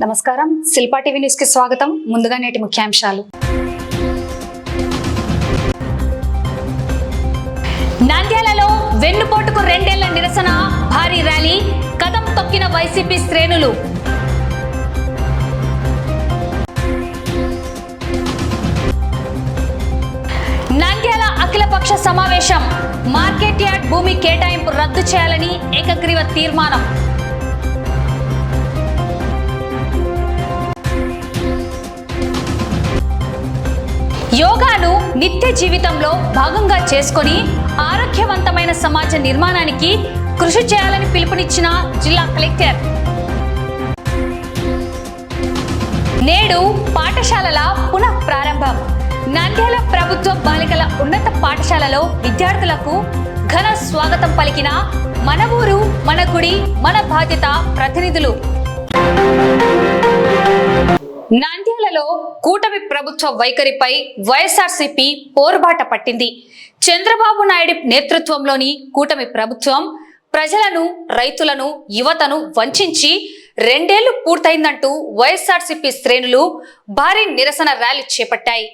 నమస్కారం, Shilpa TV news కి స్వాగతం. ముందుగా నేటి ముఖ్యాంశాలు. నంద్యాలలో వెన్నుపోటుకు 2 ఏళ్ల నిరసన భారీ ర్యాలీ, కదం తొక్కిన వైసీపీ శ్రేణులు. నంద్యాల అఖిలపక్ష సమావేశం, మార్కెట్ యార్డ్ భూమి కేటాయింపు రద్దు చేయాలని ఏకగ్రీవ తీర్మానం. యోగాను నిత్య జీవితంలో భాగంగా చేసుకొని ఆరోగ్యవంతమైన సమాజ నిర్మాణానికి కృషి చేయాలని పిలుపునిచ్చిన జిల్లా కలెక్టర్. నేడు పాఠశాలల పునః ప్రారంభం. నంద్యాల ప్రభుత్వ బాలికల ఉన్నత పాఠశాలలో విద్యార్థులకు ఘన స్వాగతం పలికిన మన ఊరు మన గుడి మన బాధ్యత ప్రతినిధులు. నంద్యాలలో కూటమి ప్రభుత్వ వైఖరిపై వైఎస్ఆర్సీపీ పోరుబాట పట్టింది. చంద్రబాబు నాయుడు నేతృత్వంలోని కూటమి ప్రభుత్వం ప్రజలను, రైతులను, యువతను వంచించి 2 ఏళ్లు పూర్తయిందంటూ వైఎస్ఆర్సీపీ శ్రేణులు భారీ నిరసన ర్యాలీ చేపట్టాయి.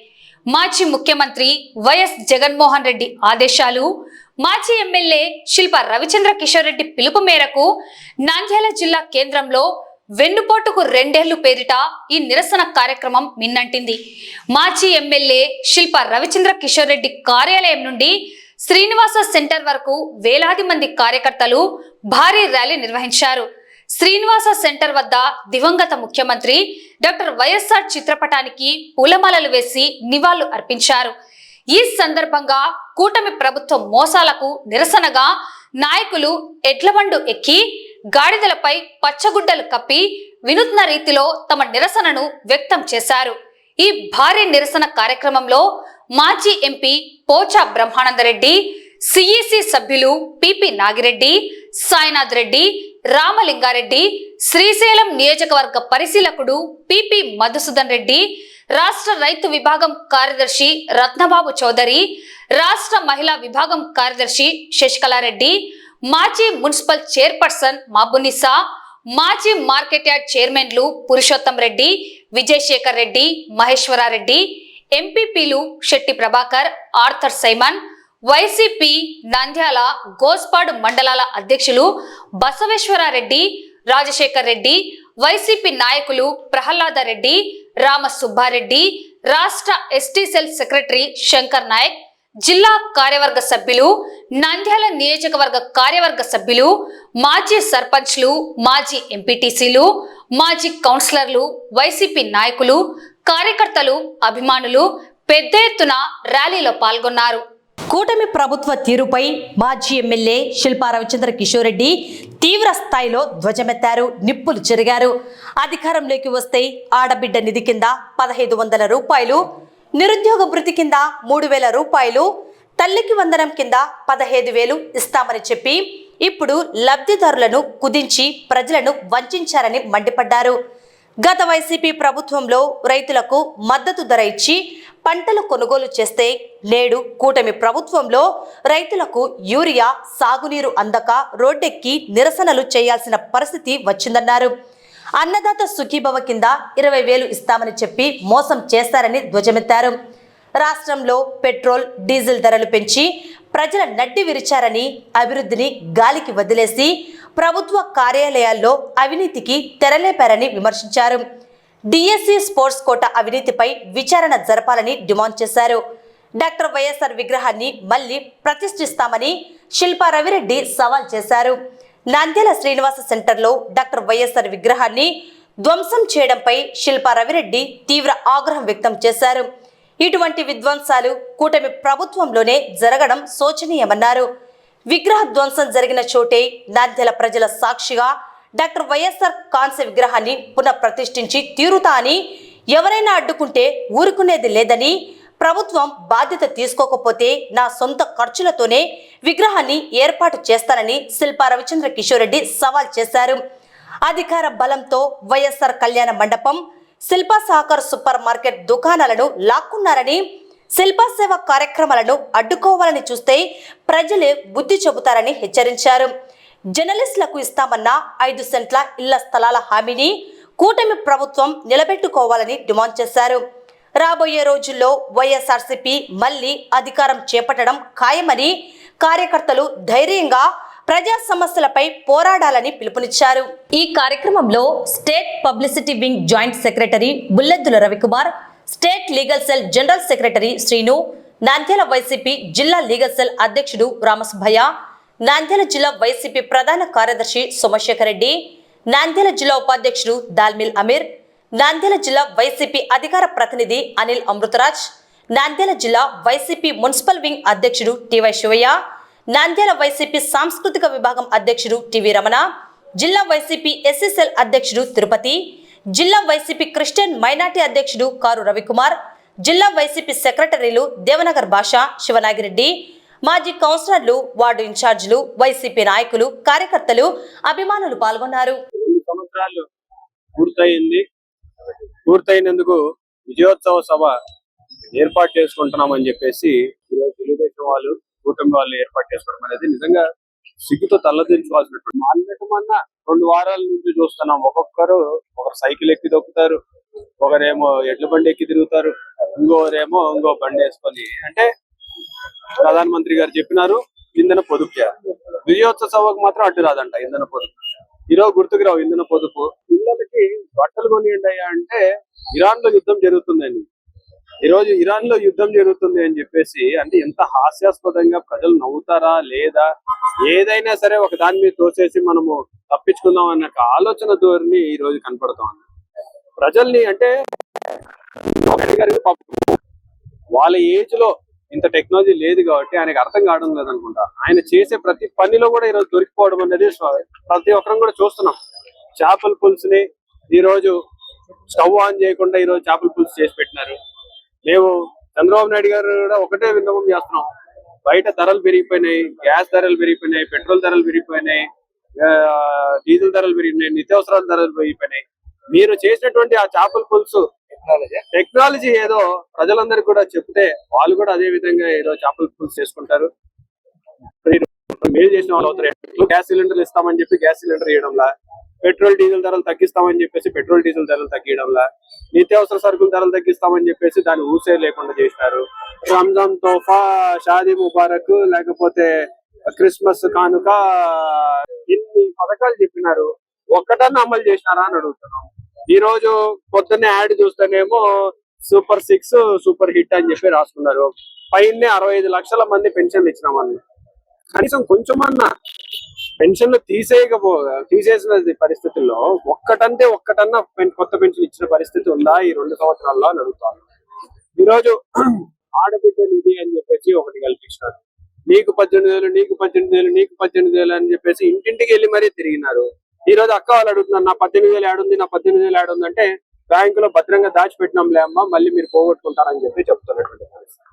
మాజీ ముఖ్యమంత్రి వైఎస్ జగన్మోహన్ రెడ్డి ఆదేశాలు, మాజీ ఎమ్మెల్యే శిల్పా రవిచంద్ర కిషోర్ రెడ్డి పిలుపు మేరకు నంద్యాల జిల్లా కేంద్రంలో వెన్నుపోటుకు 2 ఏళ్లు పేరిట ఈ నిరసన కార్యక్రమం మిన్నంటింది. మాజీ ఎమ్మెల్యే శిల్పా రవిచంద్ర కిషోర్ రెడ్డి కార్యాలయం నుండి శ్రీనివాస సెంటర్ వరకు వేలాది మంది కార్యకర్తలు భారీ ర్యాలీ నిర్వహించారు. శ్రీనివాస సెంటర్ వద్ద దివంగత ముఖ్యమంత్రి డాక్టర్ వైఎస్ఆర్ చిత్రపటానికి పూలమాలలు వేసి నివాళులు అర్పించారు. ఈ సందర్భంగా కూటమి ప్రభుత్వ మోసాలకు నిరసనగా నాయకులు ఎడ్లబండు ఎక్కి గాడిదలపై పచ్చగుడ్డలు కప్పి వినూత్న రీతిలో తమ నిరసనను వ్యక్తం చేశారు. ఈ భారీ నిరసన కార్యక్రమంలో మాజీ ఎంపీ పోచా బ్రహ్మానందరెడ్డి, సిఈసి సభ్యులు పిపి నాగిరెడ్డి, సాయినాథ్ రెడ్డి, రామలింగారెడ్డి, శ్రీశైలం నియోజకవర్గ పరిశీలకుడు పిపి మధుసూదన్ రెడ్డి, రాష్ట్ర రైతు విభాగం కార్యదర్శి రత్నబాబు చౌదరి, రాష్ట్ర మహిళా విభాగం కార్యదర్శి శశికళారెడ్డి, మాజీ మున్సిపల్ చైర్పర్సన్ మాబునిసా, మాజీ మార్కెట్ యార్డ్ చైర్మన్లు పురుషోత్తం రెడ్డి, విజయశేఖర్ రెడ్డి, మహేశ్వరారెడ్డి, ఎంపీపీలు Shetty Prabhakar, Arthur Simon, YCP Nandyal Gospadu మండలాల అధ్యక్షులు బసవేశ్వరారెడ్డి, రాజశేఖర్ రెడ్డి, వైసీపీ నాయకులు ప్రహ్లాద రెడ్డి, రామ సుబ్బారెడ్డి, రాష్ట్ర ST cell secretary Shankar Naik, జిల్లా కార్యవర్గ సభ్యులు, నంద్యాల నియోజకవర్గ కార్యవర్గ సభ్యులు, మాజీ సర్పంచ్లు, మాజీ ఎంపీటీసీలు, మాజీ కౌన్సిలర్లు, వైసీపీ నాయకులు, కార్యకర్తలు, అభిమానులు పెద్ద ఎత్తున ర్యాలీలో పాల్గొన్నారు. కూటమి ప్రభుత్వ తీరుపై మాజీ ఎమ్మెల్యే శిల్పా రవిచంద్ర కిషోర్ రెడ్డి తీవ్ర స్థాయిలో ధ్వజమెత్తారు, నిప్పులు చెరిగారు. అధికారంలోకి వస్తే ఆడబిడ్డ నిధి కింద 1500 రూపాయలు, నిరుద్యోగ భృతి కింద 3000 రూపాయలు, తల్లికి వందనం కింద 15,000 ఇస్తామని చెప్పి ఇప్పుడు లబ్ధిదారులను కుదించి ప్రజలను వంచారని మండిపడ్డారు. గత వైసీపీ ప్రభుత్వంలో రైతులకు మద్దతు ధర ఇచ్చి పంటలు కొనుగోలు చేస్తే నేడు కూటమి ప్రభుత్వంలో రైతులకు యూరియా, సాగునీరు అందక రోడ్డెక్కి నిరసనలు చేయాల్సిన పరిస్థితి వచ్చిందన్నారు. అన్నదాత సుఖీభవ కింద 20,000 ఇస్తామని చెప్పి మోసం చేస్తారని ధ్వజమెత్తారు. రాష్ట్రంలో పెట్రోల్, డీజిల్ ధరలు పెంచి ప్రజల నడ్డి విరిచారని, అభివృద్ధిని గాలికి వదిలేసి ప్రభుత్వ కార్యాలయాల్లో అవినీతికి తెరలేపారని విమర్శించారు. డిఎస్సి స్పోర్ట్స్ కోట అవినీతిపై విచారణ జరపాలని డిమాండ్ చేశారు. డాక్టర్ వైఎస్ఆర్ విగ్రహాన్ని మళ్లీ ప్రతిష్ఠిస్తామని శిల్పా రవిరెడ్డి సవాల్ చేశారు. నంద్యాల శ్రీనివాస సెంటర్లో డాక్టర్ వైఎస్ఆర్ విగ్రహాన్ని ధ్వంసం చేయడంపై శిల్పా రవిరెడ్డి తీవ్ర ఆగ్రహం వ్యక్తం చేశారు. ఇటువంటి విధ్వంసాలు కూటమి ప్రభుత్వంలోనే జరగడం శోచనీయమన్నారు. విగ్రహ ధ్వంసం జరిగిన చోటే నంద్యాల ప్రజల సాక్షిగా డాక్టర్ వైఎస్ఆర్ కాంస్య విగ్రహాన్ని పునఃప్రతిష్ఠించి తీరుతా అని, ఎవరైనా అడ్డుకుంటే ఊరుకునేది లేదని, ప్రభుత్వం బాధ్యత తీసుకోకపోతే నా సొంత ఖర్చులతోనే విగ్రహాన్ని ఏర్పాటు చేస్తానని శిల్పా రవిచంద్ర కిషోర్ రెడ్డి సవాల్ చేశారు. అధికార బలంతో వైఎస్ఆర్ కళ్యాణ మండపం, శిల్పా సహకార్ సూపర్ మార్కెట్ దుకాణాలను లాక్కున్నారని, శిల్పా సేవ కార్యక్రమాలను అడ్డుకోవాలని చూస్తే ప్రజలే బుద్ధి చెబుతారని హెచ్చరించారు. జర్నలిస్టులకు ఇస్తామన్న 5 సెంట్ల ఇళ్ల స్థలాల హామీని కూటమి ప్రభుత్వం నిలబెట్టుకోవాలని డిమాండ్ చేశారు. రాబోయే రోజుల్లో వైఎస్ఆర్సీపీ మళ్లీ అధికారం చేపట్టడం ఖాయమని కార్యకర్తలు ధైర్యంగా ప్రజా సమస్యలపై పోరాడాలని పిలుపునిచ్చారు. ఈ కార్యక్రమంలో state publicity wing joint secretary Bulleddula Ravikumar, state legal cell general secretary Srinu, Nandyal YCP జిల్లా లీగల్ సెల్ అధ్యక్షుడు రామసుభయ్య, నంద్యాల జిల్లా వైసీపీ ప్రధాన కార్యదర్శి సోమశేఖర్ రెడ్డి, నంద్యాల జిల్లా ఉపాధ్యక్షుడు దాల్మిల్ అమీర్, నంద్యాల జిల్లా వైసీపీ అధికార ప్రతినిధి అనిల్ అమృతరాజ్, నంద్యాల జిల్లా వైసీపీ మున్సిపల్ వింగ్ అధ్యక్షుడు టివై శివయ్య, నంద్యాల వైసీపీ సాంస్కృతిక విభాగం అధ్యక్షుడు టివి రమణ, జిల్లా వైసీపీ ఎస్సీసెల్ అధ్యక్షుడు తిరుపతి, జిల్లా వైసీపీ క్రిస్టియన్ మైనార్టీ అధ్యక్షుడు కారు రవికుమార్, జిల్లా వైసీపీ సెక్రటరీలు దేవనగర్ భాష, శివనాగిరెడ్డి, మాజీ కౌన్సిలర్లు, వార్డు ఇన్ఛార్జీలు, వైసీపీ నాయకులు, కార్యకర్తలు, అభిమానులు పాల్గొన్నారు. సంవత్సరాలు పూర్తయినందుకు విజయోత్సవ సభ ఏర్పాటు చేసుకుంటున్నామని చెప్పేసి ఈరోజు తెలుగుదేశం వాళ్ళు, కూటమి వాళ్ళు ఏర్పాటు చేసుకోవడం అనేది నిజంగా సిగ్గుతో తల్లదించుకోవాల్సినటువంటి. మాన్నటమన్నా 2 వారాల నుంచి చూస్తున్నాం. ఒకరు సైకిల్ ఎక్కి దొక్కుతారు, ఒకరేమో ఎడ్ల బండి ఎక్కి తిరుగుతారు, ఇంకో బండి వేసుకొని. అంటే ప్రధానమంత్రి గారు చెప్పినారు ఇంధన పొదుపు చేయాలి, విజయోత్సవ సభకు మాత్రం అడ్డు రాదంట ఇంధన పొదుపు. ఈరోజు గుర్తుకు రావు ఇంధన పొదుపు. పిల్లలకి బట్టలు కొనియండి అయ్యా అంటే ఇరాన్ లో యుద్ధం జరుగుతుందని, ఈరోజు ఇరాన్ లో యుద్ధం జరుగుతుంది అని చెప్పేసి. అంటే ఎంత హాస్యాస్పదంగా ప్రజలు నవ్వుతారా లేదా, ఏదైనా సరే ఒక దాని మీద తోసేసి మనము తప్పించుకుందాం అన్న ఆలోచన ధోరణి ఈ రోజు కనపడుతా ఉంది ప్రజల్ని. అంటే వాళ్ళ ఏజ్ లో ఇంత టెక్నాలజీ లేదు కాబట్టి ఆయనకు అర్థం కావడం లేదనుకుంటా. ఆయన చేసే ప్రతి పనిలో కూడా ఈరోజు దొరికిపోవడం అనేది ప్రతి ఒక్కరం కూడా చూస్తున్నాం. చేపల పులుసుని ఈరోజు స్టవ్ ఆన్ చేయకుండా ఈరోజు చేపల పులుసు చేసి పెట్టినారు. మేము చంద్రబాబు నాయుడు గారు కూడా ఒకటే విన్నపం చేస్తున్నాం. బయట ధరలు పెరిగిపోయినాయి, గ్యాస్ ధరలు పెరిగిపోయినాయి, పెట్రోల్ ధరలు పెరిగిపోయినాయి, డీజిల్ ధరలు పెరిగినాయి, నిత్యావసరాల ధరలు పెరిగిపోయినాయి. మీరు చేసినటువంటి ఆ చేపల పులుసు టెక్నాలజీ ఏదో ప్రజలందరికీ కూడా చెప్తే వాళ్ళు కూడా అదే విధంగా ఏదో చేపల పులుసు చేసుకుంటారు. మేలు చేసిన వాళ్ళు అవుతారు. గ్యాస్ సిలిండర్లు ఇస్తామని చెప్పి గ్యాస్ సిలిండర్ ఇవ్వడంలా, పెట్రోల్ డీజిల్ ధరలు తగ్గిస్తామని చెప్పేసి పెట్రోల్ డీజిల్ ధరలు తగ్గించడంలా, నిత్యావసర సరుకుల ధరలు తగ్గిస్తామని చెప్పేసి దాన్ని ఊసే లేకుండా చేసినారు. రంజాన్ తోఫా, షాదీ ముబారక్, లేకపోతే క్రిస్మస్ కానుక, ఇన్ని పథకాలు చెప్పినారు. ఒక్కటన్నా అమలు చేసినారా అని అడుగుతున్నాం. ఈ రోజు పొద్దున్నే యాడ్ చూస్తేనేమో సూపర్ 6 సూపర్ హిట్ అని చెప్పి రాసుకున్నారు. పైనే 65 లక్షల మంది పెన్షన్లు ఇచ్చినామని. కనీసం కొంచెమన్నా పెన్షన్లు తీసేసిన పరిస్థితుల్లో ఒక్కటన్నా కొత్త పెన్షన్ ఇచ్చిన పరిస్థితి ఉందా ఈ 2 సంవత్సరాల్లో అని అడుగుతాను. ఈరోజు ఆడబిడ్డ నిధి అని చెప్పేసి ఒకటి కల్పించినారు. నీకు 18,000, నీకు 18,000, నీకు 18,000 అని చెప్పేసి ఇంటింటికి వెళ్ళి మరీ తిరిగినారు. ఈ రోజు అక్క వాళ్ళు అడుగుతున్నారు, నా 18,000 ఏడుంది, నా 18,000 ఏడుంది అంటే బ్యాంకులో భద్రంగా దాచిపెట్టినాంలే అమ్మ, మళ్ళీ మీరు పోగొట్టుకుంటారని చెప్పి చెప్తున్నటువంటి పరిస్థితి.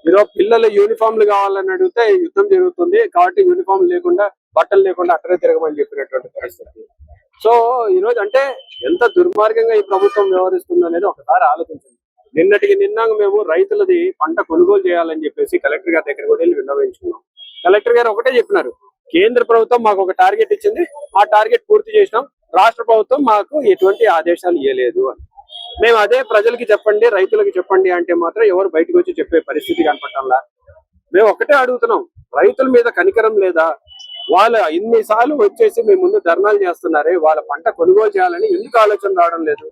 ఈరోజు పిల్లలు యూనిఫామ్లు కావాలని అడిగితే యుద్ధం జరుగుతుంది కాబట్టి యూనిఫామ్ లేకుండా, బట్టలు లేకుండా అక్కడే తిరగమని చెప్పినటువంటి పరిస్థితి. సో ఈ రోజు అంటే ఎంత దుర్మార్గంగా ఈ ప్రభుత్వం వ్యవహరిస్తుంది అనేది ఒకసారి ఆలోచించండి. నిన్న మేము రైతులది పంట కొనుగోలు చేయాలని చెప్పేసి కలెక్టర్ గారి దగ్గర కూడా వెళ్ళి విన్నవించుకున్నాం. కలెక్టర్ గారు ఒకటే చెప్పినారు, కేంద్ర ప్రభుత్వం మాకు ఒక టార్గెట్ ఇచ్చింది, ఆ టార్గెట్ పూర్తి చేసినాం, రాష్ట్ర ప్రభుత్వం మాకు ఎటువంటి ఆదేశాలు ఇవ్వలేదు అని. మేము అదే ప్రజలకి చెప్పండి, రైతులకి చెప్పండి అంటే మాత్రం ఎవరు బయటకు వచ్చి చెప్పే పరిస్థితి కనపడటంలా. మేము ఒకటే అడుగుతున్నాం, రైతుల మీద కనికరం లేదా? వాళ్ళు ఇన్నిసార్లు వచ్చేసి మీ ముందు ధర్నాలు చేస్తున్నారే, వాళ్ళ పంట కొనుగోలు చేయాలని ఎందుకు ఆలోచన రావడం లేదు?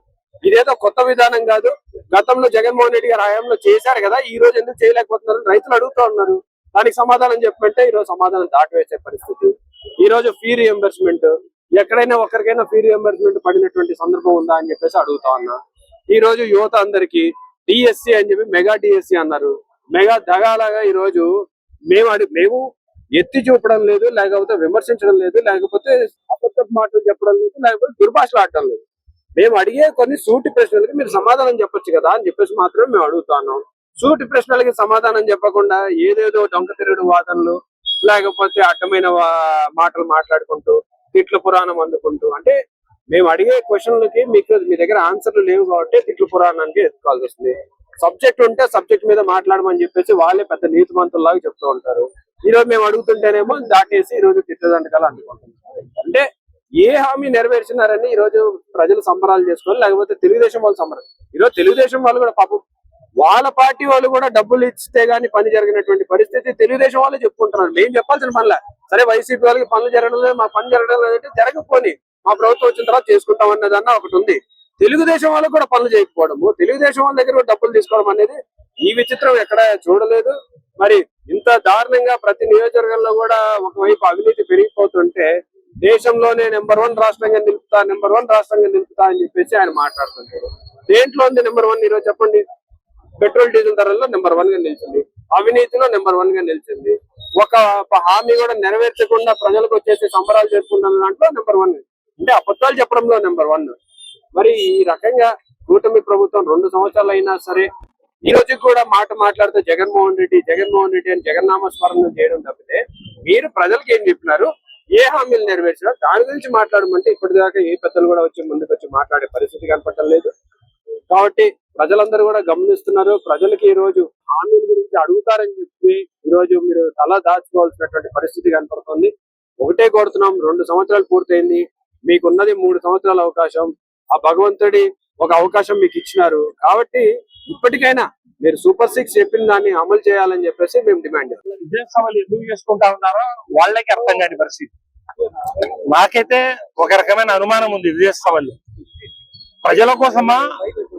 ఇదేదో కొత్త విధానం కాదు, గతంలో జగన్మోహన్ రెడ్డి గారు హయాంలో చేశారు కదా, ఈ రోజు ఎందుకు చేయలేకపోతున్నారు రైతులు అడుగుతూ ఉన్నారు. దానికి సమాధానం చెప్పమంటే ఈ రోజు సమాధానం దాటివేసే పరిస్థితి. ఈ రోజు ఫీ రియంబర్స్మెంట్, ఎక్కడైనా ఒకరికైనా ఫీ రియంబర్స్మెంట్ పడినటువంటి సందర్భం ఉందా అని చెప్పేసి అడుగుతా ఉన్నా. ఈ రోజు యువత అందరికి డిఎస్సి అని చెప్పి మెగా డిఎస్సి అన్నారు. మెగా దగాలాగా ఈ రోజు మేము ఎత్తి చూపడం లేదు, లేకపోతే విమర్శించడం లేదు, లేకపోతే అబద్ధ మాటలు చెప్పడం లేదు, లేకపోతే దుర్భాషలు ఆడటం లేదు. మేము అడిగే కొన్ని సూటి ప్రశ్నలకి మీరు సమాధానం చెప్పొచ్చు కదా అని చెప్పేసి మాత్రమే మేము అడుగుతున్నాం. సూటి ప్రశ్నలకి సమాధానం చెప్పకుండా ఏదేదో డొంక తిరుగుడు వాదనలు, లేకపోతే అడ్డమైన మాటలు మాట్లాడుకుంటూ తిట్ల పురాణం అందుకుంటూ, అంటే మేము అడిగే క్వశ్చన్లకి మీ దగ్గర ఆన్సర్లు లేవు కాబట్టి తిట్ల పురాణానికి ఎత్తుకోవాల్సి వస్తుంది. సబ్జెక్ట్ ఉంటే సబ్జెక్ట్ మీద మాట్లాడమని చెప్పేసి వాళ్ళే పెద్ద నీతిమంతుల్లాగా చెప్తూ ఉంటారు. ఈ రోజు మేము అడుగుతుంటేనేమో దాటేసి ఈ రోజు తిట్టదండకాలు అందుకుంటున్నారు. అంటే ఏ హామీ నెరవేర్చినారని ఈ రోజు ప్రజలు సంబరాలు చేసుకోవాలి, లేకపోతే తెలుగుదేశం వాళ్ళు సంబరాలు. ఈరోజు తెలుగుదేశం వాళ్ళు కూడా పాపం వాళ్ళ పార్టీ వాళ్ళు కూడా డబ్బులు ఇస్తే గానీ పని జరిగినటువంటి పరిస్థితి తెలుగుదేశం వాళ్ళే చెప్పుకుంటున్నారు. మేము చెప్పాల్సిన పనిలే. సరే వైసీపీ వాళ్ళకి పనులు జరగడం లేదు, మా పని జరగడం లేదంటే జరగకపోని మా ప్రభుత్వం వచ్చిన తర్వాత చేసుకుంటాం అన్నదన్న ఒకటి ఉంది. తెలుగుదేశం వాళ్ళకు కూడా పనులు చేయకపోవడము, తెలుగుదేశం వాళ్ళ దగ్గర డబ్బులు తీసుకోవడం అనేది ఈ విచిత్రం ఎక్కడ చూడలేదు. మరి ఇంత దారుణంగా ప్రతి నియోజకవర్గంలో కూడా ఒకవైపు అవినీతి పెరిగిపోతుంటే దేశంలోనే నెంబర్ 1 రాష్ట్రంగా నిలుపుతా అని చెప్పేసి ఆయన మాట్లాడుతుంటారు. దేంట్లో ఉంది నెంబర్ 1 ఈరోజు చెప్పండి? పెట్రోల్ డీజిల్ ధరల్లో నెంబర్ 1 గా నిలిచింది, అవినీతిలో నెంబర్ 1 గా నిలిచింది. ఒక హామీ కూడా నెరవేర్చకుండా ప్రజలకు వచ్చేసి సంబరాలు చేసుకున్న దాంట్లో నెంబర్ 1. అంటే అబద్ధాలు చెప్పడంలో నెంబర్ 1. మరి ఈ రకంగా కూటమి ప్రభుత్వం 2 సంవత్సరాలు అయినా సరే ఈ రోజు కూడా మాట్లాడితే జగన్మోహన్ రెడ్డి అని జగన్నామ స్మరణ చేయడం తప్పితే మీరు ప్రజలకు ఏం చెప్పినారు, ఏ హామీలు నెరవేర్చినా దాని గురించి మాట్లాడమంటే ఇప్పటిదాకా ఏ పెద్దలు కూడా వచ్చి ముందుకు వచ్చి మాట్లాడే పరిస్థితి కనపడటం లేదు. కాబట్టి ప్రజలందరూ కూడా గమనిస్తున్నారు. ప్రజలకి ఈ రోజు హామీల గురించి అడుగుతారని చెప్పి ఈ రోజు మీరు తల దాచుకోవాల్సినటువంటి పరిస్థితి కనపడుతుంది. ఒకటే కోరుతున్నాం, 2 సంవత్సరాలు పూర్తయింది, మీకున్నది 3 సంవత్సరాల అవకాశం. ఆ భగవంతుడి ఒక అవకాశం మీకు ఇచ్చినారు కాబట్టి ఇప్పటికైనా మీరు సూపర్ 6 చెప్పిన దాన్ని అమలు చేయాలని చెప్పేసి మేము డిమాండ్ చేస్తాం. విజయోత్సవాలు ఎందుకు చేసుకుంటా ఉన్నారో వాళ్ళకి అర్థం కాని పరిస్థితి. నాకైతే ఒక రకమైన అనుమానం ఉంది. విజయోత్సవాలు ప్రజల కోసమా,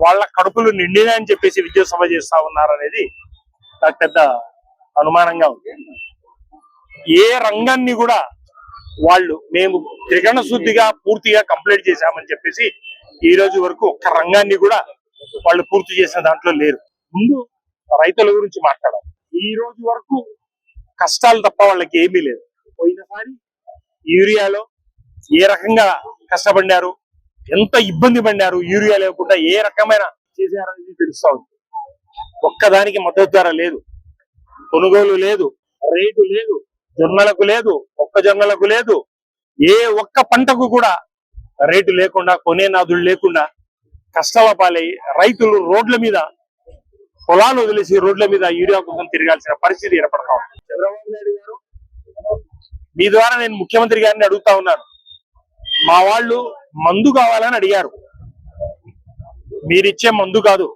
వాళ్ళ కడుపులు నిండినా అని చెప్పేసి విజయోత్సవ చేస్తా ఉన్నారు అనేది నాకు పెద్ద అనుమానంగా ఉంది. ఏ రంగాన్ని కూడా వాళ్ళు మేము త్రికరణ శుద్ధిగా పూర్తిగా కంప్లీట్ చేశామని చెప్పేసి ఈ రోజు వరకు ఒక్క రంగాన్ని కూడా వాళ్ళు పూర్తి చేసిన దాంట్లో లేరు. ముందు రైతుల గురించి మాట్లాడాలి. ఈ రోజు వరకు కష్టాలు తప్ప వాళ్ళకి ఏమీ లేదు. పోయినసారి యూరియాలో ఏ రకంగా కష్టపడినారు, ఎంత ఇబ్బంది పడినారు, యూరియా లేకుండా ఏ రకమైన చేశారనేది తెలుస్తా ఉంది. ఒక్కదానికి మద్దతు ధర లేదు, కొనుగోలు లేదు, రేటు లేదు, జొన్నలకు లేదు, మొక్కజొన్నలకు లేదు, ఏ ఒక్క పంటకు కూడా రేటు లేకుండా, కొనే నాదులు లేకుండా కష్టాల పాలై రైతులు రోడ్ల మీద, పొలాలు వదిలేసి రోడ్ల మీద యూరియా కోసం తిరగాల్సిన పరిస్థితి ఏర్పడతా ఉంది. చంద్రబాబు నాయుడు గారు, మీ ద్వారా నేను ముఖ్యమంత్రి గారిని అడుగుతా ఉన్నాను. మా వాళ్ళు మందు కావాలని అడిగారు, మీరిచ్చే మందు కాదు,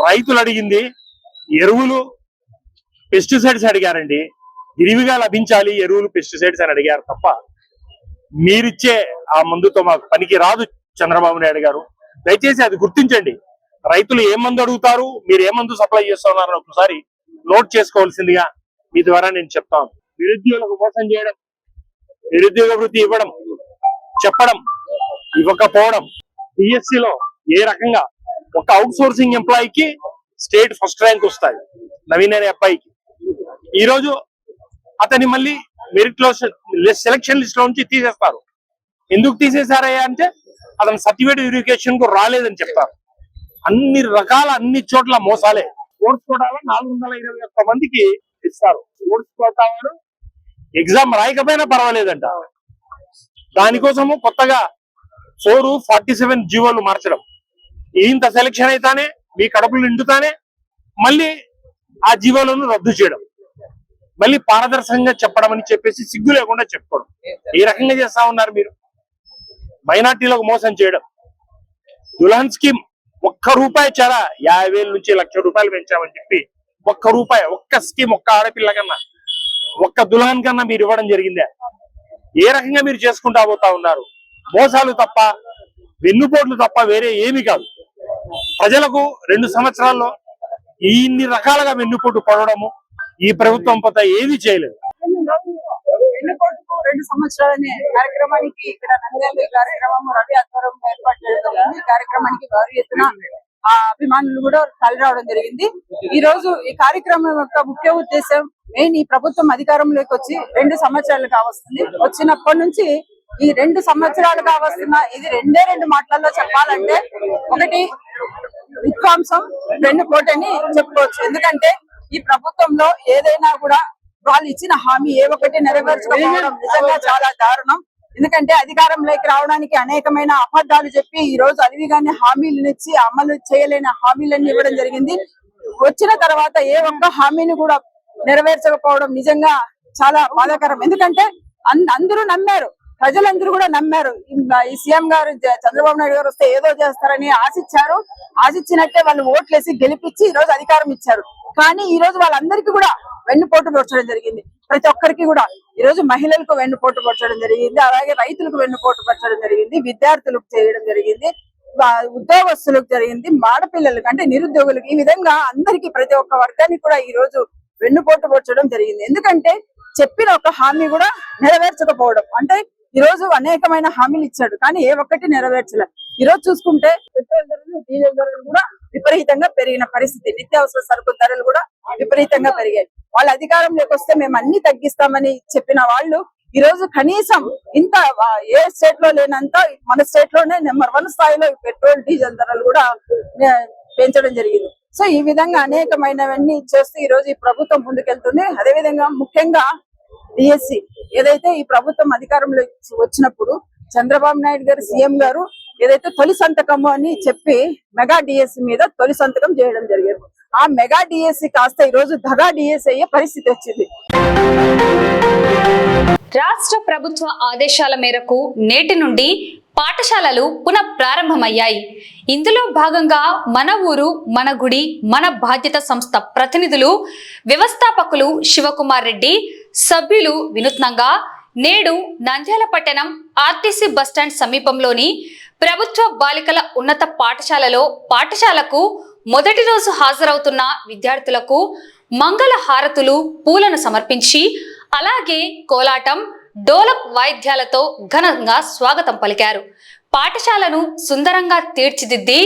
రైతులు అడిగింది ఎరువులు, పెస్టిసైడ్స్ అడిగారండి. విరివిగా లభించాలి ఎరువులు, పెస్టిసైడ్స్ అని అడిగారు తప్ప మీరిచ్చే ఆ మందుతో మాకు పనికి రాదు. చంద్రబాబు నాయుడు గారు, దయచేసి అది గుర్తించండి. రైతులు ఏ మందు అడుగుతారు, మీరు ఏ మందు సప్లై చేస్తున్నారని ఒకసారి నోట్ చేసుకోవాల్సిందిగా మీ ద్వారా నేను చెప్తాను. నిరుద్యోగులకు మోసం చేయడం, నిరుద్యోగ వృత్తి ఇవ్వడం, చెప్పడం, ఇవ్వకపోవడం. పిఎస్సిలో ఏ రకంగా ఒక అవుట్ సోర్సింగ్ ఎంప్లాయీకి స్టేట్ ఫస్ట్ ర్యాంక్ వస్తాయి, నవీన్ అనే అబ్బాయికి. ఈ రోజు అతని మళ్ళీ మెరిట్ లో సెలక్షన్ లిస్ట్ లో నుంచి తీసేస్తారు. ఎందుకు తీసేశారయ్యా అంటే అతను సర్టిఫికేట్ వెరిఫికేషన్ కు రాలేదని చెప్తారు. అన్ని రకాల అన్ని చోట్ల మోసాలే. స్పోర్ట్స్ కోటాలో 421 మందికి ఇస్తారు. స్పోర్ట్స్ కోటా వాడు ఎగ్జామ్ రాయకపోయినా పర్వాలేదంట. దానికోసము కొత్తగా 447 జీవోలు మార్చడం, ఇంత సెలక్షన్ అయితేనే మీ కడుపులు నిండుతానే మళ్ళీ ఆ జీవోలను రద్దు చేయడం, మళ్ళీ పారదర్శకంగా చెప్పడం అని చెప్పేసి సిగ్గు లేకుండా చెప్పుకోవడం. ఏ రకంగా చేస్తా ఉన్నారు మీరు? మైనార్టీలకు మోసం చేయడం. దుల్హన్ స్కీమ్ ₹1 చాలా 50,000 నుంచి ₹1,00,000 పెంచామని చెప్పి ₹1, ఒక్క స్కీమ్, ఒక్క ఆడపిల్ల కన్నా, ఒక్క దుల్హన్ కన్నా మీరు ఇవ్వడం జరిగిందే? ఏ రకంగా మీరు చేసుకుంటా పోతా ఉన్నారు? మోసాలు తప్ప, వెన్నుపోట్లు తప్ప వేరే ఏమి కాదు. ప్రజలకు 2 సంవత్సరాల్లో ఇన్ని రకాలుగా వెన్నుపోటు పడడము ఈ ప్రభుత్వం పోతా ఏమీ చేయలేదు. 2 సంవత్సరాలనే కార్యక్రమానికి ఇక్కడ నంద్యాల కార్యక్రమం రవి ఆధ్వర్యంలో ఏర్పాటు చేయడం జరిగింది. ఈ కార్యక్రమానికి భారీ ఎత్తున అభిమానులు కూడా తరలి రావడం జరిగింది. ఈ రోజు ఈ కార్యక్రమం యొక్క ముఖ్య ఉద్దేశం మెయిన్, ఈ ప్రభుత్వం అధికారంలోకి వచ్చి 2 సంవత్సరాలు కావస్తుంది. వచ్చినప్పటి నుంచి ఈ 2 సంవత్సరాలు కావస్తున్నా ఇది 2 మాటలలో చెప్పాలంటే, ఒకటి విధ్వంసం, 2 కోటని చెప్పుకోవచ్చు. ఎందుకంటే ఈ ప్రభుత్వంలో ఏదైనా కూడా వాళ్ళు ఇచ్చిన హామీ ఏ ఒక్కటి నెరవేర్చకపోవడం నిజంగా చాలా దారుణం. ఎందుకంటే అధికారంలోకి రావడానికి అనేకమైన అబద్ధాలు చెప్పి ఈ రోజు అలివిగానే హామీలను ఇచ్చి అమలు చేయలేని హామీలన్నీ ఇవ్వడం జరిగింది. వచ్చిన తర్వాత ఏ ఒక్క హామీని కూడా నెరవేర్చకపోవడం నిజంగా చాలా బాధాకరం. ఎందుకంటే అందరూ నమ్మారు, ప్రజలందరూ కూడా నమ్మారు. ఈ సీఎం గారు చంద్రబాబు నాయుడు గారు వస్తే ఏదో చేస్తారని ఆశించారు. ఆశించినట్టే వాళ్ళు ఓట్లేసి గెలిపించి ఈ రోజు అధికారం ఇచ్చారు. కానీ ఈ రోజు వాళ్ళందరికీ కూడా వెన్నుపోటు పొడచడం జరిగింది. ప్రతి ఒక్కరికి కూడా ఈ రోజు మహిళలకు వెన్నుపోటు పొడచడం జరిగింది, అలాగే రైతులకు వెన్నుపోటు పొడచడం జరిగింది, విద్యార్థులకు చేయడం జరిగింది, ఉద్యోగస్తులకు జరిగింది, ఆడపిల్లలకు అంటే నిరుద్యోగులకు, ఈ విధంగా అందరికీ ప్రతి ఒక్క వర్గానికి కూడా ఈ రోజు వెన్నుపోటు పొడచడం జరిగింది. ఎందుకంటే చెప్పిన ఒక హామీ కూడా నెరవేర్చకపోవడం. అంటే ఈ రోజు అనేకమైన హామీలు ఇచ్చాడు కానీ ఏ ఒక్కటి నెరవేర్చలే. ఈ రోజు చూసుకుంటే పెట్రోల్ ధరలు, డీజిల్ ధరలు కూడా విపరీతంగా పెరిగిన పరిస్థితి, నిత్యావసర సరుకుల ధరలు కూడా విపరీతంగా పెరిగాయి. వాళ్ళ అధికారంలోకి వస్తే మేము అన్ని తగ్గిస్తామని చెప్పిన వాళ్ళు ఈ రోజు కనీసం ఇంత ఏ స్టేట్ లో లేనంత మన స్టేట్ లోనే నెంబర్ 1 స్థాయిలో పెట్రోల్ డీజిల్ ధరలు కూడా పెంచడం జరిగింది. సో ఈ విధంగా అనేకమైనవన్నీ చేస్తూ ఈ రోజు ఈ ప్రభుత్వం ముందుకెళ్తుంది. అదేవిధంగా ముఖ్యంగా డిఎస్సి ఏదైతే ఈ ప్రభుత్వం అధికారంలో వచ్చినప్పుడు చంద్రబాబు నాయుడు గారు సీఎం గారు ఏదైతే తొలి సంతకము అని చెప్పి మెగా డిఎస్సి మీద తొలి సంతకం చేయడం జరిగింది. ఆ మెగా డిఎస్సి కాస్త ఈ రోజు దగా డిఎస్సి అయ్యే పరిస్థితి వచ్చింది. రాష్ట్ర ప్రభుత్వ ఆదేశాల మేరకు నేటి నుండి పాఠశాలలు పునః ప్రారంభమయ్యాయి. ఇందులో భాగంగా మన ఊరు మన గుడి మన బాధ్యత సంస్థ ప్రతినిధులు, వ్యవస్థాపకులు శివకుమార్ రెడ్డి, సభ్యులు వినూత్నంగా నేడు నంద్యాల పట్టణం ఆర్టీసీ బస్టాండ్ సమీపంలోని ప్రభుత్వ బాలికల ఉన్నత పాఠశాలలో పాఠశాలకు మొదటి రోజు హాజరవుతున్న విద్యార్థులకు మంగళ హారతులు, పూలను సమర్పించి అలాగే కోలాటం, డోలక్ వాయిద్యాలతో ఘనంగా స్వాగతం పలికారు. పాఠశాలను సుందరంగా తీర్చిదిద్ది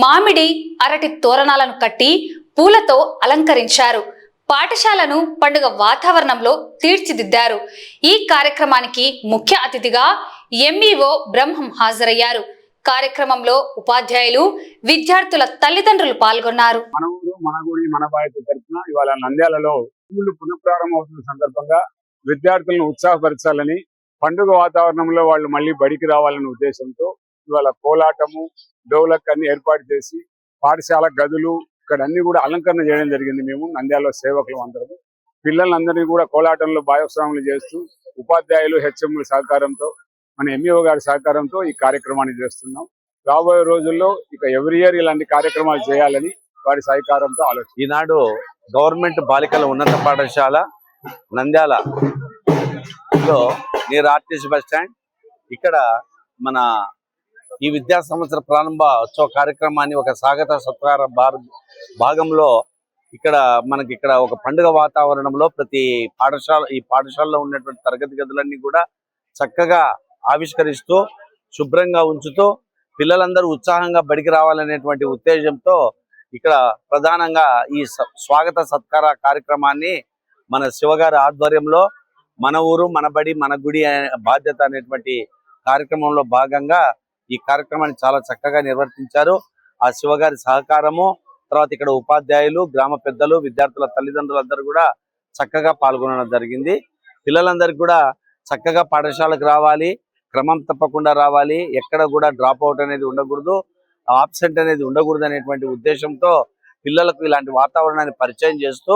మామిడి, అరటి తోరణాలను కట్టి పూలతో అలంకరించారు. పాఠశాలను పండుగ వాతావరణంలో తీర్చిదిద్దారు. ఈ కార్యక్రమానికి ముఖ్య అతిథిగా ఎంఈఓ బ్రహ్మం హాజరయ్యారు. కార్యక్రమంలో ఉపాధ్యాయులు, విద్యార్థుల తల్లిదండ్రులు పాల్గొన్నారు. మన ఊరు మన గుడి మన బాధ్యత తరఫున ఇవాళ నంద్యాలలో స్కూళ్లు పునఃప్రారంభం అవుతున్న సందర్భంగా విద్యార్థులను ఉత్సాహపరచాలని, పండుగ వాతావరణంలో వాళ్ళు మళ్ళీ బడికి రావాలనే ఉద్దేశంతో ఇవాళ కోలాటము, డోలక్ అన్ని ఏర్పాటు చేసి పాఠశాల గదులు ఇక్కడ అన్ని కూడా అలంకరణ చేయడం జరిగింది. మేము నంద్యాల సేవకులు అందరము పిల్లలందరినీ కూడా కోలాటంలో భాగస్వాములు చేస్తూ ఉపాధ్యాయులు, హెచ్ఎంల సహకారంతో, మన ఎంఈఓ గారి సహకారంతో ఈ కార్యక్రమాన్ని చేస్తున్నాం. రాబోయే రోజుల్లో ఇక ఎవ్రీ ఇయర్ ఇలాంటి కార్యక్రమాలు చేయాలని వారి సహకారంతో ఆలోచన. ఈనాడు గవర్నమెంట్ బాలికల ఉన్నత పాఠశాల నంద్యాలలో నియర్ ఆర్టీసీ బస్ స్టాండ్ ఇక్కడ మన ఈ విద్యా సంవత్సర ప్రారంభోత్సవ కార్యక్రమాన్ని ఒక స్వాగత సత్కార భాగంలో మనకి ఇక్కడ ఒక పండుగ వాతావరణంలో ప్రతి ఈ పాఠశాలలో ఉన్నటువంటి తరగతి గదులన్నీ కూడా చక్కగా ఆవిష్కరిస్తూ శుభ్రంగా ఉంచుతూ పిల్లలందరూ ఉత్సాహంగా బడికి రావాలనేటువంటి ఉద్దేశంతో ఇక్కడ ప్రధానంగా ఈ స్వాగత సత్కార కార్యక్రమాన్ని మన శివగారి ఆధ్వర్యంలో మన ఊరు మన బడి మన గుడి బాధ్యత అనేటువంటి కార్యక్రమంలో భాగంగా ఈ కార్యక్రమాన్ని చాలా చక్కగా నిర్వర్తించారు. ఆ శివగారి సహకారము, తర్వాత ఇక్కడ ఉపాధ్యాయులు, గ్రామ పెద్దలు, విద్యార్థుల తల్లిదండ్రులందరూ కూడా చక్కగా పాల్గొనడం జరిగింది. పిల్లలందరికీ కూడా చక్కగా పాఠశాలకు రావాలి, క్రమం తప్పకుండా రావాలి, ఎక్కడ కూడా డ్రాప్ అవుట్ అనేది ఉండకూడదు, ఆబ్సెంట్ అనేది ఉండకూడదు అనేటువంటి ఉద్దేశంతో పిల్లలకు ఇలాంటి వాతావరణాన్ని పరిచయం చేస్తూ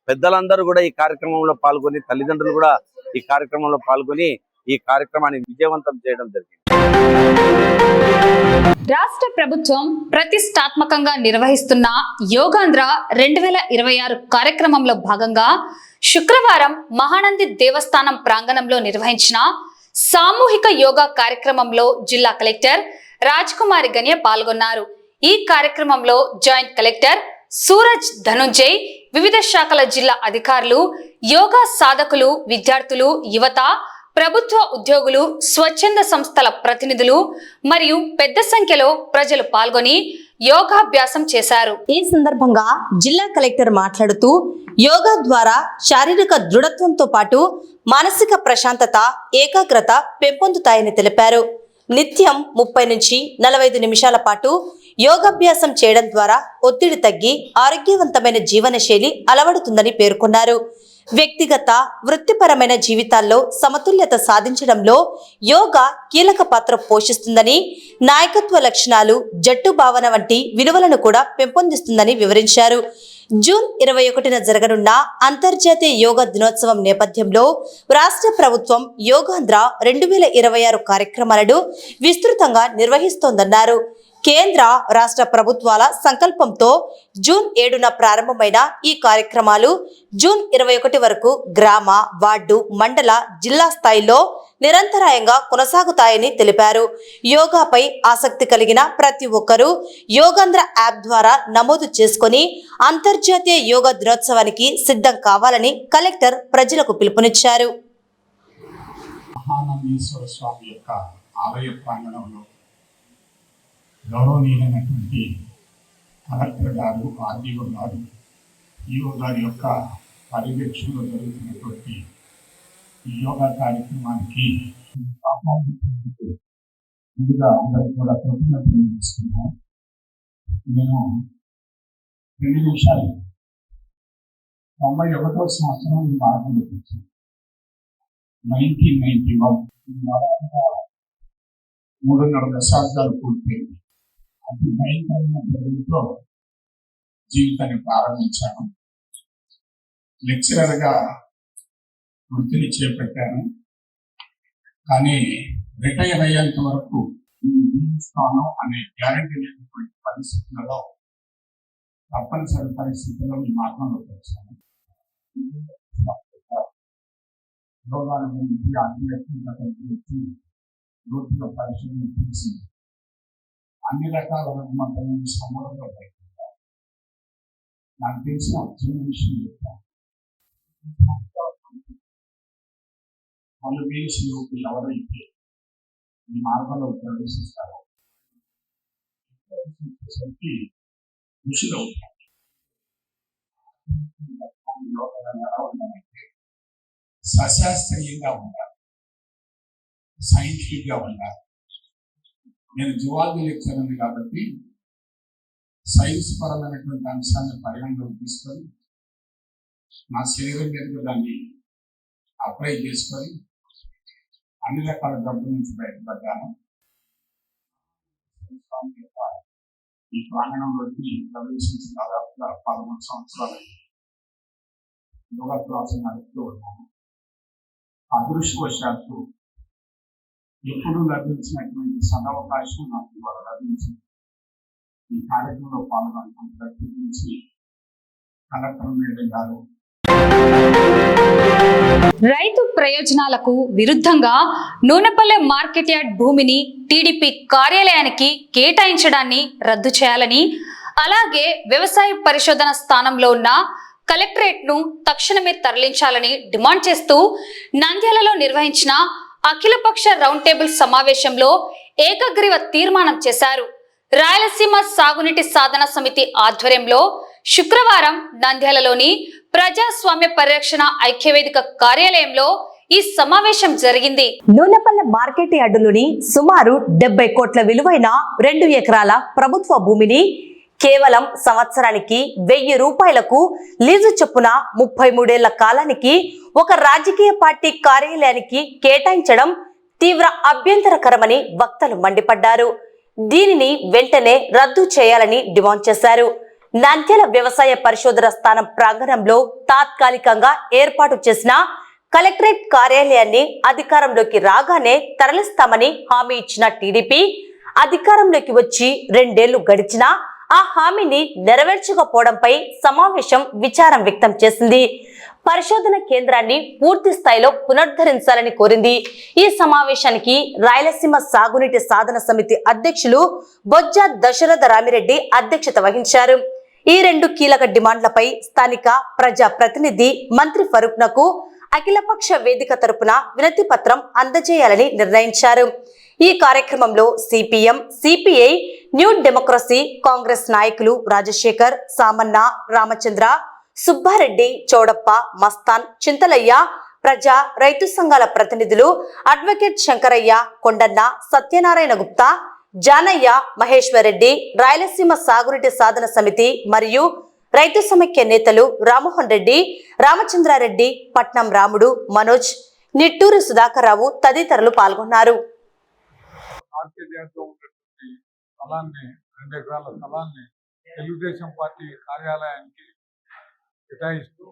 పెద్దలందరూ కూడా ఈ కార్యక్రమంలో పాల్గొని, తల్లిదండ్రులు కూడా ఈ కార్యక్రమంలో పాల్గొని ఈ కార్యక్రమాన్ని విజయవంతం చేయడం జరిగింది. రాష్ట్ర ప్రభుత్వం ప్రతిష్టాత్మకంగా నిర్వహిస్తున్న యోగాంధ్ర 2026 కార్యక్రమంలో భాగంగా శుక్రవారం మహానంది దేవస్థానం ప్రాంగణంలో నిర్వహించిన సామూహిక యోగా కార్యక్రమంలో జిల్లా కలెక్టర్ రాజ్కుమారి గణ్య పాల్గొన్నారు. ఈ కార్యక్రమంలో జాయింట్ కలెక్టర్ సూరజ్ ధనుంజయ్, వివిధ శాఖల జిల్లా అధికారులు, యోగా సాధకులు, విద్యార్థులు, యువత, ప్రభుత్వ ఉద్యోగులు, స్వచ్ఛంద సంస్థల ప్రతినిధులు మరియు పెద్ద సంఖ్యలో ప్రజలు పాల్గొని యోగాభ్యాసం చేశారు. ఈ సందర్భంగా జిల్లా కలెక్టర్ మాట్లాడుతూ యోగా ద్వారా శారీరక దృఢత్వంతో పాటు మానసిక ప్రశాంతత, ఏకాగ్రత పెంపొందుతాయని తెలిపారు. నిత్యం 30 నుంచి 45 నిమిషాల పాటు యోగాభ్యాసం చేయడం ద్వారా ఒత్తిడి తగ్గి ఆరోగ్యవంతమైన జీవనశైలి అలవడుతుందని పేర్కొన్నారు. వ్యక్తిగత వృత్తిపరమైన జీవితాల్లో సమతుల్యత సాధించడంలో యోగా కీలక పాత్ర పోషిస్తుందని, నాయకత్వ లక్షణాలు, జట్టు భావన వంటి విలువలను కూడా పెంపొందిస్తుందని వివరించారు. జూన్ 21న జరగనున్న అంతర్జాతీయ యోగా దినోత్సవం నేపథ్యంలో రాష్ట్ర ప్రభుత్వం యోగాంధ్ర 2026 కార్యక్రమాలను విస్తృతంగా నిర్వహిస్తోందన్నారు. కేంద్ర రాష్ట్ర ప్రభుత్వాల సంకల్పంతో జూన్ 7న ప్రారంభమైన ఈ కార్యక్రమాలు జూన్ 21 వరకు గ్రామ, వార్డు, మండల, జిల్లా స్థాయిలో నిరంతరాయంగా కొనసాగుతాయని తెలిపారు. యోగాపై ఆసక్తి కలిగిన ప్రతి ఒక్కరూ యోగాంధ్ర యాప్ ద్వారా నమోదు చేసుకుని అంతర్జాతీయ యోగా దినోత్సవానికి సిద్ధం కావాలని కలెక్టర్ ప్రజలకు పిలుపునిచ్చారు. మహానందీశ్వర స్వామి యొక్క ఆలయ ప్రాంగణంలో గౌరవనీయులైనటువంటి కలెక్టర్ గారు, ఆర్డీఓ గారు, ఈఓ గారి యొక్క పర్యవేక్షణలో జరుగుతున్నటువంటి ఈ యోగా కార్యక్రమానికి ముందుగా అందరూ కూడా కృతజ్ఞతలు తెలియజేస్తున్నాను. నేను 2 నిమిషాలు 91వ సంవత్సరం ఈ మార్గంలోకి వచ్చాను. 1991 దాదాపుగా 3.5 దశాబ్దాలు పూర్తయింది. అతి భయంకరమైన తెలుగుతో జీవితాన్ని ప్రారంభించాను. లెక్చరర్గా వృత్తిని చేపట్టాను. కానీ రిటైర్ అయ్యేంత వరకు జీవిస్తాను అనే గ్యారెంటీ లేనటువంటి పరిస్థితులలో, తప్పనిసరి పరిస్థితుల్లో ఈ మార్గంలోకి వచ్చాను. రోగాల గురించి అన్ని వ్యక్తిగత గురించి లోతుగా పరిశోధన చేసి అన్ని రకాల రుగ్మతలను సమూలంగా బయటపెట్టాను. నాకు తెలిసిన చిన్న విషయం చెప్తాను. వాళ్ళు వేసిలోకి ఎవరైతే ఈ మార్గంలో ప్రవేశిస్తారో ఋషులు అవుతారు. సశాస్త్రీయంగా ఉండాలి, సైంటిఫిక్ గా ఉండాలి. నేను జువాలజీ లెక్చరర్ని కాబట్టి సైన్స్ పరమైనటువంటి అంశాలను పరిగణలోకి తీసుకొని నా శరీరం మీద దాన్ని అప్లై చేసుకొని అన్ని రకాల జబ్బుల నుంచి బయటపడ్డాను. ఈ ప్రాంగణంలోకి ప్రవేశించిన దాదాపుగా 13 సంవత్సరాలు యోగా క్లాసులు నడుపుతూ ఉన్నాను. అదృష్టవశాత్తు ఎప్పుడు లభించినటువంటి సదవకాశం నాకు ఇవాళ లభించింది. ఈ కార్యక్రమంలో పాల్గొనడం ప్రత్యేకించి కలెక్టర్ మేడం గారు రైతు ప్రయోజనాలకు విరుద్ధంగా నూనెపల్లె మార్కెట్ యార్డ్ భూమిని టీడీపీ కార్యాలయానికి కేటాయించడాన్ని రద్దు చేయాలని, అలాగే వ్యవసాయ పరిశోధన స్థానంలో ఉన్న కలెక్టరేట్ను తక్షణమే తరలించాలని డిమాండ్ చేస్తూ నంద్యాలలో నిర్వహించిన అఖిలపక్ష రౌండ్ టేబుల్ సమావేశంలో ఏకగ్రీవ తీర్మానం చేశారు. రాయలసీమ సాగునీటి సాధన సమితి ఆధ్వర్యంలో శుక్రవారం నంద్యాలలోని ప్రజాస్వామ్య పరిరక్షణ ఐక్యవేదిక కార్యాలయంలో ఈ సమావేశం జరిగింది. నూనెపల్లె మార్కెట్ యార్డులోని సుమారు 70 కోట్ల విలువైన 2 ఎకరాల ప్రభుత్వ భూమిని కేవలం సంవత్సరానికి 1000 రూపాయలకు లీజు చొప్పున 33 ఏళ్ల కాలానికి ఒక రాజకీయ పార్టీ కార్యాలయానికి కేటాయించడం తీవ్ర అభ్యంతరకరమని వక్తలు మండిపడ్డారు. దీనిని వెంటనే రద్దు చేయాలని డిమాండ్ చేశారు. నంద్యాల వ్యవసాయ పరిశోధన స్థానం ప్రాంగణంలో తాత్కాలికంగా ఏర్పాటు చేసిన కలెక్టరేట్ కార్యాలయాన్ని అధికారంలోకి రాగానే తరలిస్తామని హామీ ఇచ్చిన టీడీపీ అధికారంలోకి వచ్చి 2 ఏళ్లు గడిచినా ఆ హామీని నెరవేర్చకపోవడంపై సమావేశం విచారం వ్యక్తం చేసింది. పరిశోధన కేంద్రాన్ని పూర్తి స్థాయిలో పునరుద్ధరించాలని కోరింది. ఈ సమావేశానికి రాయలసీమ సాగునీటి సాధన సమితి అధ్యక్షులు బొజ్జ దశరథ రామిరెడ్డి అధ్యక్షత వహించారు. ఈ 2 కీలక డిమాండ్లపై స్థానిక ప్రజా ప్రతినిధి మంత్రి ఫరూక్ నకు అఖిలపక్ష వేదిక తరపున వినతి పత్రం అందజేయాలని నిర్ణయించారు. ఈ కార్యక్రమంలో CPM, CPI, new democracy, Congress నాయకులు రాజశేఖర్, సామన్న, రామచంద్ర, సుబ్బారెడ్డి, చౌడప్ప, మస్తాన్, చింతలయ్య, ప్రజా రైతు సంఘాల ప్రతినిధులు, అడ్వకేట్ శంకరయ్య, కొండన్న, సత్యనారాయణ గుప్తా, జానయ్య మహేశ్వర్ రెడ్డి, రాయలసీమ సాగునీటి సాధన సమితి మరియు రైతు సమైక్య నేతలు రామ్మోహన్ రెడ్డి, రామచంద్రారెడ్డి, పట్నం రాముడు, మనోజ్, నిట్టూరు సుధాకర్ రావు తదితరులు పాల్గొన్నారు. తెలుగుదేశం పార్టీ కార్యాలయానికి కేటాయిస్తూ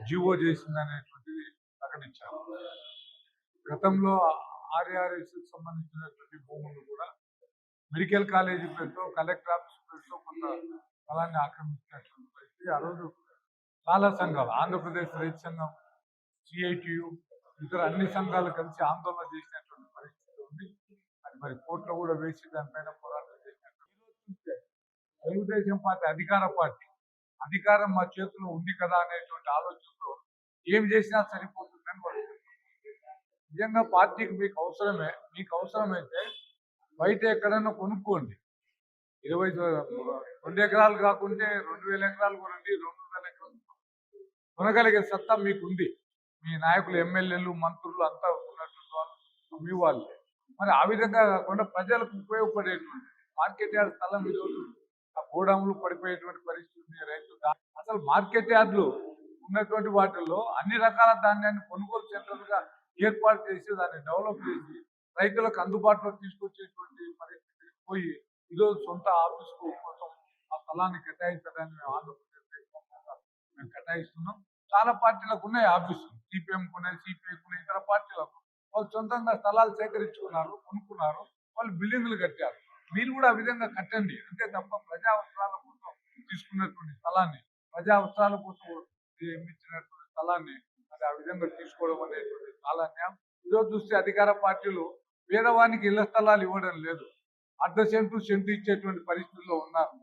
జీవో చేసిందనేటువంటిది ప్రకటించారు. గతంలో RRS సంబంధించినటువంటి భూములు కూడా మెడికల్ కాలేజీ పేరుతో, కలెక్టర్ ఆఫీస్ పేరుతో కొంత స్థలాన్ని ఆక్రమించినటువంటి పరిస్థితి. ఆ రోజు చాలా సంఘాలు, ఆంధ్రప్రదేశ్ రైతు సంఘం, CITU, ఇతర అన్ని సంఘాలు కలిసి ఆందోళన చేసినటువంటి పరిస్థితి ఉంది. అది మరి కోర్టులో కూడా వేసి దానిపైన పోరాటం చేసినటువంటి తెలుగుదేశం పార్టీ అధికారం మా చేతిలో ఉంది కదా అనేటువంటి ఆలోచనతో ఏం చేసినా సరిపోతుందని వాళ్ళు నిజంగా పార్టీకి మీకు అవసరమైతే బయట ఎక్కడైనా కొనుక్కోండి. 2 ఎకరాలు కాకుంటే 2000 ఎకరాలు కొనండి, 2000 ఎకరాలు కొనగలిగే సత్తా మీకుంది. మీ నాయకులు, ఎమ్మెల్యేలు, మంత్రులు అంతా ఉన్నటువంటి వాళ్ళు మీ వాళ్ళే. మరి ఆ విధంగా కాకుండా ప్రజలకు ఉపయోగపడేటువంటి మార్కెట్ యార్డ్ స్థలం ఈరోజు ఆ గోడాములు పడిపోయేటువంటి పరిస్థితి ఉంది. రైతు అసలు మార్కెట్ యార్డులు ఉన్నటువంటి వాటిల్లో అన్ని రకాల ధాన్యాన్ని కొనుగోలు సెంటర్లుగా ఏర్పాటు చేసి దాన్ని డెవలప్ చేసి రైతులకు అందుబాటులో తీసుకొచ్చేటువంటి పరిస్థితి పోయి ఈరోజు సొంత ఆఫీస్ కోసం ఆ స్థలాన్ని కేటాయించడాన్ని మేము ఆంధ్రప్రదేశ్ మేము కేటాయిస్తున్నాం. చాలా పార్టీలకు ఉన్నాయి ఆఫీసులు, CPM ఉన్నాయి, CPI ఉన్నాయి, ఇతర పార్టీలకు వాళ్ళు సొంతంగా స్థలాలు సేకరించుకున్నారు, కొనుక్కున్నారు, వాళ్ళు బిల్డింగ్లు కట్టారు. మీరు కూడా ఆ విధంగా కట్టండి. అంతే తప్ప ప్రజా అవసరాల కోసం తీసుకున్నటువంటి స్థలాన్ని, ప్రజా అవసరాల కోసం నిర్మించినటువంటి స్థలాన్ని అది ఆ విధంగా తీసుకోవడం అనేటువంటి చాలా న్యాయం. ఈరోజు చూస్తే అధికార పార్టీలు పేదవానికి ఇళ్ల స్థలాలు ఇవ్వడం లేదు, అర్ధ సెంటు ఇచ్చేటువంటి పరిస్థితుల్లో ఉన్నారు.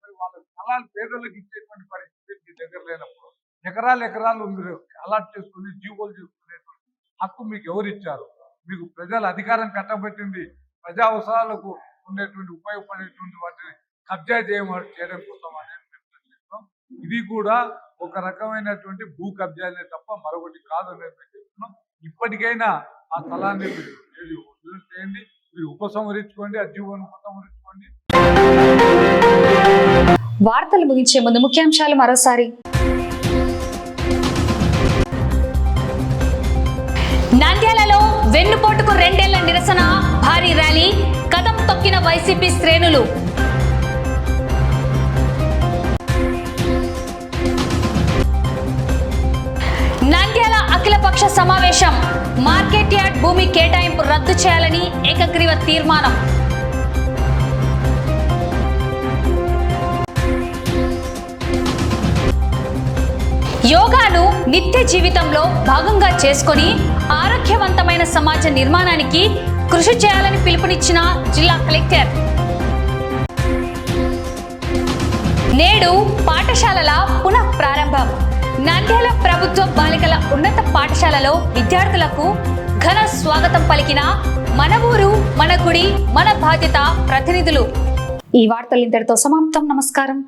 మరి వాళ్ళ స్థలాలు పేదలకు ఇచ్చేటువంటి పరిస్థితి మీ దగ్గర లేనప్పుడు ఎకరాలు మీరు అలాట్ చేసుకుని జీవోలు చేసుకునేటువంటి హక్కు మీకు ఎవరిచ్చారు? మీకు ప్రజల అధికారం కట్టబెట్టింది ప్రజా అవసరాలకు ఉండేటువంటి ఉపయోగపడేటువంటి వాటిని కబ్జా చేయడం కోసం అనేది చెప్తున్నాం. ఇది కూడా ఒక రకమైనటువంటి భూ కబ్జాలే తప్ప మరొకటి కాదు అనేది చెప్తున్నాం. ఇప్పటికైనా ఆ స్థలాన్ని మీరు చేయండి, మీరు ఉపసంహరించుకోండి, ఆ జీవోను ఉపసంహరించుకోండి. వార్తలు ముగించే ముందు ముఖ్యాంశాలు మరోసారి. నంద్యాలలో వెన్నుపోటుకు 2 ఏళ్ల నిరసన, భారీ ర్యాలీ, కదం తొక్కిన వైసీపీ శ్రేణులు. నంద్యాల అఖిలపక్ష సమావేశం, మార్కెట్ యార్డ్ భూమి కేటాయింపు రద్దు చేయాలని ఏకగ్రీవ తీర్మానం. యోగాను నిత్య జీవితంలో భాగంగా చేసుకొని ఆరోగ్యవంతమైన సమాజ నిర్మాణానికి కృషి చేయాలని పిలుపునిచ్చిన జిల్లా కలెక్టర్. నేడు పాఠశాలల పునః ప్రారంభం. నంద్యాల ప్రభుత్వ బాలికల ఉన్నత పాఠశాలలో విద్యార్థులకు ఘన స్వాగతం పలికిన మన ఊరు మన గుడి మన బాధ్యత ప్రతినిధులు. ఈ వార్తలు ఇంతటితో సమాప్తం. నమస్కారం.